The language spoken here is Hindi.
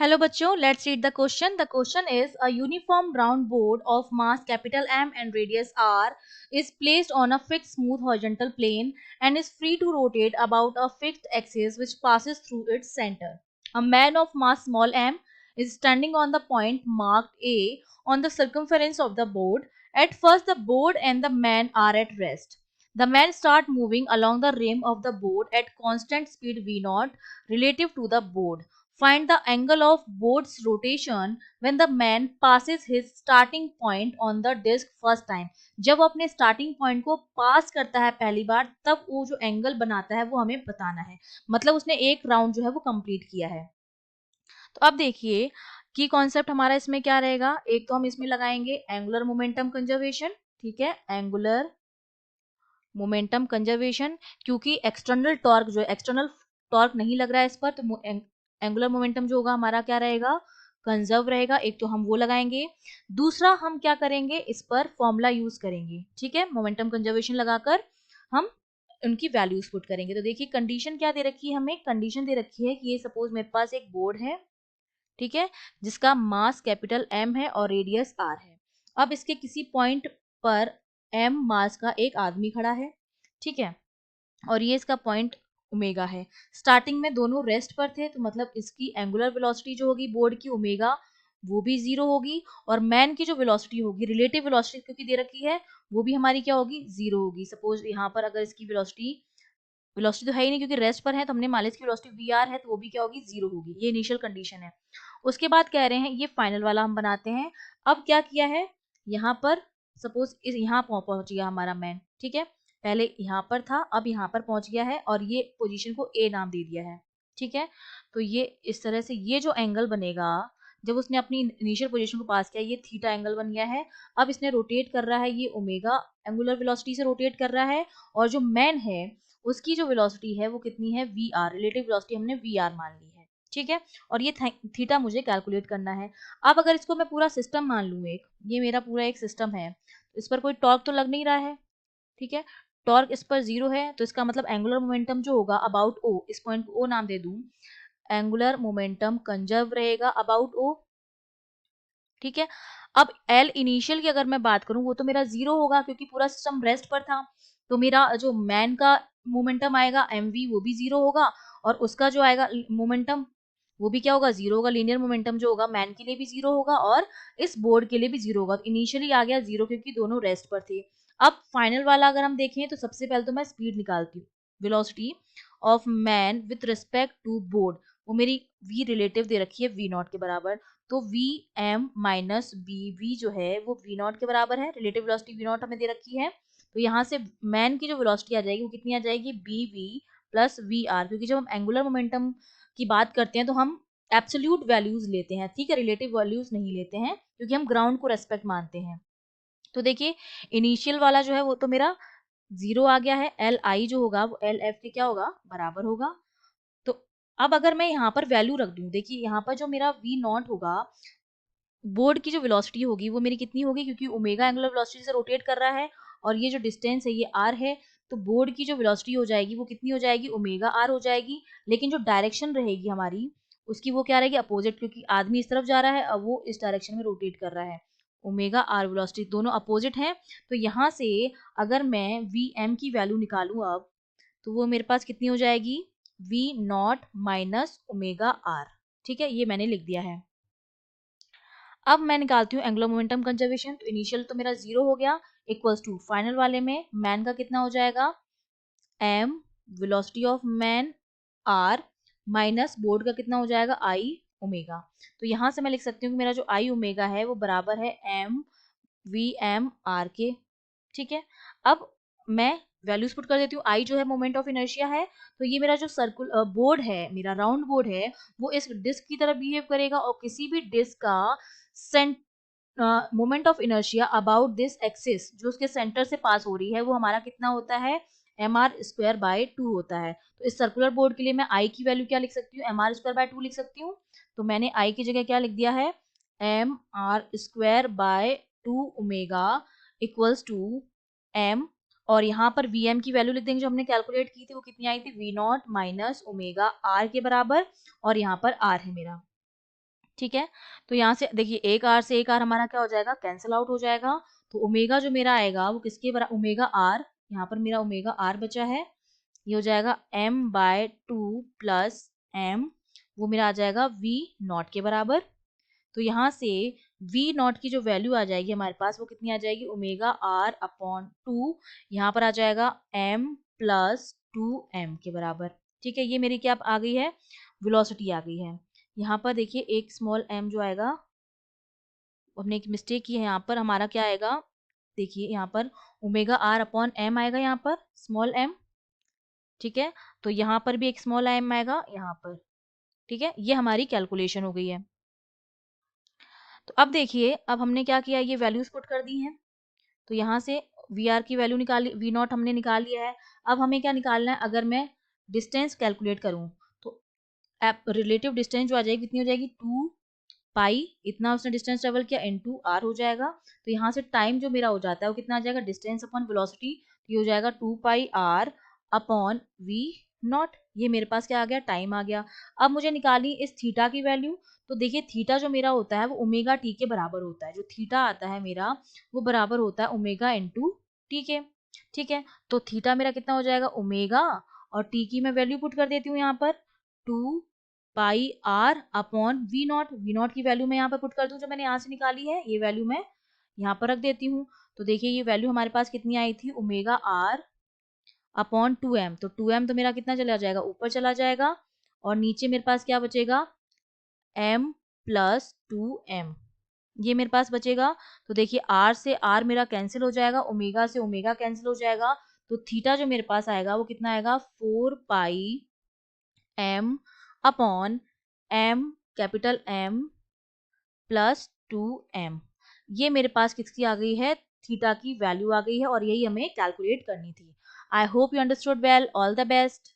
Hello बच्चों, let's read the question. The question is a uniform round board of mass capital M and radius R is placed on a fixed smooth horizontal plane and is free to rotate about a fixed axis which passes through its center. A man of mass small m is standing on the point marked A on the circumference of the board. At first the board and the man are at rest. The man starts moving along the rim of the board at constant speed v0 relative to the board. Find the angle of board's rotation when the man passes his starting point on the disc first time. जब वो अपने स्टार्टिंग पॉइंट को पास करता है पहली बार, तब वो जो एंगल बनाता है वो हमें बताना है. मतलब उसने एक राउंड जो है वो कंप्लीट किया है. तो अब देखिए की कॉन्सेप्ट हमारा इसमें क्या रहेगा. एक तो हम इसमें लगाएंगे एंगुलर मोमेंटम कंजर्वेशन. ठीक है, एंगुलर मोमेंटम कंजर्वेशन, क्योंकि एक्सटर्नल टॉर्क जो है, एक्सटर्नल टॉर्क नहीं लग रहा है इस पर, तो एंगुलर मोमेंटम जो होगा हमारा क्या रहेगा, कंजर्व रहेगा. एक तो हम वो लगाएंगे. दूसरा हम क्या करेंगे, इस पर फॉर्मूला यूज करेंगे. ठीक है, मोमेंटम कंजर्वेशन लगाकर हम उनकी वैल्यूज पुट करेंगे. तो देखिए कंडीशन क्या दे रखी है, हमें कंडीशन दे रखी है कि ये सपोज मेरे पास एक बोर्ड है. ठीक है, जिसका मास कैपिटल एम है और रेडियस आर है. अब इसके किसी पॉइंट पर एम मास का एक आदमी खड़ा है. ठीक है, और ये इसका पॉइंट ओमेगा है. स्टार्टिंग में दोनों रेस्ट पर थे, तो मतलब इसकी एंगुलर वेलोसिटी जो होगी बोर्ड की ओमेगा, वो भी जीरो होगी. और मैन की जो वेलोसिटी होगी, रिलेटिव वेलोसिटी क्योंकि दे रखी है, वो भी हमारी क्या होगी, जीरो होगी. सपोज यहाँ पर अगर इसकी वेलोसिटी तो है ही नहीं क्योंकि रेस्ट पर है, तो हमने मान लिया इसकी वेलोसिटी वी आर है, तो वो भी क्या होगी, जीरो होगी. ये इनिशियल कंडीशन है. उसके बाद कह रहे हैं ये फाइनल वाला हम बनाते हैं. अब क्या किया है, यहाँ पर सपोज इस यहाँ पहुंच गया हमारा मैन. ठीक है, पहले यहाँ पर था, अब यहाँ पर पहुंच गया है और ये पोजीशन को ए नाम दे दिया है. ठीक है, तो ये इस तरह से ये जो एंगल बनेगा जब उसने अपनी इनिशियल पोजीशन को पास किया, ये थीटा एंगल बन गया है. अब इसने रोटेट कर रहा है, ये ओमेगा एंगुलर वेलोसिटी से रोटेट कर रहा है. और जो मैन है उसकी जो वेलोसिटी है वो कितनी है, वी आर. रिलेटिव वेलोसिटी हमने वी आर मान ली है. ठीक है, और ये थीटा मुझे कैलकुलेट करना है. अब अगर इसको मैं पूरा सिस्टम मान लूँ, एक ये मेरा पूरा एक सिस्टम है, इस पर कोई टॉर्क तो लग नहीं रहा है. ठीक है, टॉर्क इस पर जीरो है, तो इसका मतलब एंगुलर मोमेंटम जो होगा अबाउट ओ, इस पॉइंट को ओ नाम दे दूं, एंगुलर मोमेंटम कंजर्व रहेगा अबाउट ओ. ठीक है, अब एल इनिशियल की अगर मैं बात करूं, वो तो मेरा जीरो होगा क्योंकि पूरा सिस्टम रेस्ट पर था. तो मेरा जो मैन का मोमेंटम आएगा एम वी, वो भी जीरो होगा. और उसका जो आएगा मोमेंटम, वो भी क्या होगा, जीरो होगा. लीनियर मोमेंटम जो होगा मैन के लिए भी जीरो होगा और इस बोर्ड के लिए भी जीरो होगा. इनिशियली आ गया जीरो क्योंकि दोनों रेस्ट पर थे. अब फाइनल वाला अगर हम देखें, तो सबसे पहले तो मैं स्पीड निकालती हूँ. Velocity of man with respect to board, वो मेरी वी रिलेटिव दे रखी है वी नॉट के बराबर. तो V M minus B V जो है वो वी नॉट के बराबर है. रिलेटिव वेलोसिटी वी नॉट हमें दे रखी है, तो यहाँ से मैन की जो वेलोसिटी आ जाएगी वो कितनी आ जाएगी, B V plus V R. क्योंकि जब हम एंगुलर मोमेंटम की बात करते हैं तो हम एब्सोल्यूट वैल्यूज लेते हैं. ठीक है, रिलेटिव वैल्यूज नहीं लेते हैं क्योंकि हम ग्राउंड को रेस्पेक्ट मानते हैं. तो देखिए इनिशियल वाला जो है वो तो मेरा जीरो आ गया है. एल आई जो होगा वो एल एफ के क्या होगा, बराबर होगा. तो अब अगर मैं यहाँ पर वैल्यू रख दूं, देखिए यहाँ पर जो मेरा वी नॉट होगा, बोर्ड की जो वेलोसिटी होगी वो मेरी कितनी होगी, क्योंकि ओमेगा एंगुलर वेलोसिटी से रोटेट कर रहा है और ये जो डिस्टेंस है ये आर है, तो बोर्ड की जो वेलोसिटी हो जाएगी वो कितनी हो जाएगी, ओमेगा आर हो जाएगी. लेकिन जो डायरेक्शन रहेगी हमारी उसकी वो क्या रहेगी, अपोजिट, क्योंकि आदमी इस तरफ जा रहा है, अब वो इस डायरेक्शन में रोटेट कर रहा है. ओमेगा आर वेलोसिटी दोनों अपोजिट हैं. तो यहाँ से अगर मैं वी एम की वैल्यू निकालूं अब, तो वो मेरे पास कितनी हो जाएगी, V naught minus omega R. ठीक है, ये मैंने लिख दिया है. अब मैं निकालती हूँ एंगुलर मोमेंटम कंजर्वेशन. तो इनिशियल तो मेरा जीरो हो गया, इक्वल्स टू फाइनल वाले में मैन का कितना हो जाएगा, M velocity of man R minus board का कितना हो जाएगा, आई ओमेगा. तो यहाँ से मैं लिख सकती हूँ कि मेरा जो आई ओमेगा है वो बराबर है एम वी एम आर के. ठीक है, अब मैं वैल्यूज पुट कर देती हूँ. आई जो है मोमेंट ऑफ इनर्शिया है, तो ये मेरा जो सर्कुल बोर्ड है, मेरा राउंड बोर्ड है, वो इस डिस्क की तरह बिहेव करेगा. और किसी भी डिस्क का moment of inertia about this axis जो उसके सेंटर से पास हो रही है, वो हमारा कितना होता है, M R square by two होता है. तो इस सर्कुलर बोर्ड के लिए मैं आई की वैल्यू क्या लिख सकती हूँ, M R square by two लिख सकती हूँ. तो मैंने आई की जगह क्या लिख दिया है, M R square by two omega equals to M. और यहाँ पर वी एम की वैल्यू लिख देंगे जो हमने कैलकुलेट की थी, वो कितनी आई थी, V naught minus omega R के बराबर. और यहाँ पर आर है मेरा. ठीक है। तो यहाँ से देखिए एक आर से एक आर हमारा क्या हो जाएगा, कैंसिल आउट हो जाएगा। तो ओमेगा जो मेरा आएगा वो किसके बराबर, ओमेगा आर, यहाँ पर मेरा ओमेगा आर बचा है, ये हो जाएगा m/2 प्लस m, वो मेरा आ जाएगा v नॉट के बराबर। तो यहाँ से v नॉट की जो वैल्यू आ जाएगी हमारे पास वो कितनी आ जाएगी, ओमेगा आर अपॉन 2, यहाँ पर आ जाएगा m प्लस 2m के बराबर। ठीक है, ये मेरी क्या आ गई है, वेलोसिटी आ गई है। यहाँ पर देखिए एक स्मॉल m जो आएगा, हमने एक मिस्टेक की है, यहाँ पर हमारा क्या आएगा, देखिए यहाँ पर ओमेगा आर अपॉन m आएगा, यहाँ पर स्मॉल m। ठीक है, तो यहाँ पर भी एक स्मॉल m आएगा यहाँ पर। ठीक है, ये हमारी कैलकुलेशन हो गई है। तो अब देखिए, अब हमने क्या किया, ये वैल्यूज पुट कर दी हैं। तो यहाँ से वी आर की वैल्यू निकाली, वी नॉट हमने निकाल लिया है। अब हमें क्या निकालना है, अगर मैं डिस्टेंस कैलकुलेट करूँ तो रिलेटिव डिस्टेंस जो आ जाएगी कितनी हो जाएगी, 2 पाई, इतना उसने डिस्टेंस ट्रेवल किया, इनटू आर हो जाएगा। तो यहाँ से टाइम जो मेरा हो जाता है वो कितना आ जाएगा, डिस्टेंस अपॉन वेलोसिटी, तो ये हो जाएगा 2 pi R upon V not. ये मेरे पास क्या आ गया, टाइम आ गया। अब मुझे निकाली इस थीटा की वैल्यू। तो देखिए थीटा जो मेरा होता है वो ओमेगा टी के बराबर होता है, जो थीटा आता है मेरा वो बराबर होता है ओमेगा इंटू टी के। ठीक है, तो थीटा मेरा कितना हो जाएगा, ओमेगा, और टी की मैं वैल्यू पुट कर देती हूँ यहाँ पर 2 pi R upon V naught. V naught की वैल्यू मैं यहाँ पर पुट कर दूँ, जो मैंने यहाँ से निकाली है ये वैल्यू मैं यहाँ पर रख देती हूँ। तो देखिए ये वैल्यू हमारे पास कितनी आई थी, ओमेगा आर अपॉन 2m। तो 2m तो मेरा कितना चला जाएगा, ऊपर चला जाएगा, और नीचे मेरे पास क्या बचेगा, m प्लस 2m, ये मेरे पास बचेगा। तो देखिए r से r मेरा कैंसिल हो जाएगा, ओमेगा से ओमेगा कैंसिल हो जाएगा। तो थीटा जो मेरे पास आएगा वो कितना आएगा, 4 पाई m upon m, capital M plus 2m। ये मेरे पास किसकी आ गई है, थीटा की वैल्यू आ गई है, और यही हमें कैलकुलेट करनी थी। I hope you understood well. All the best.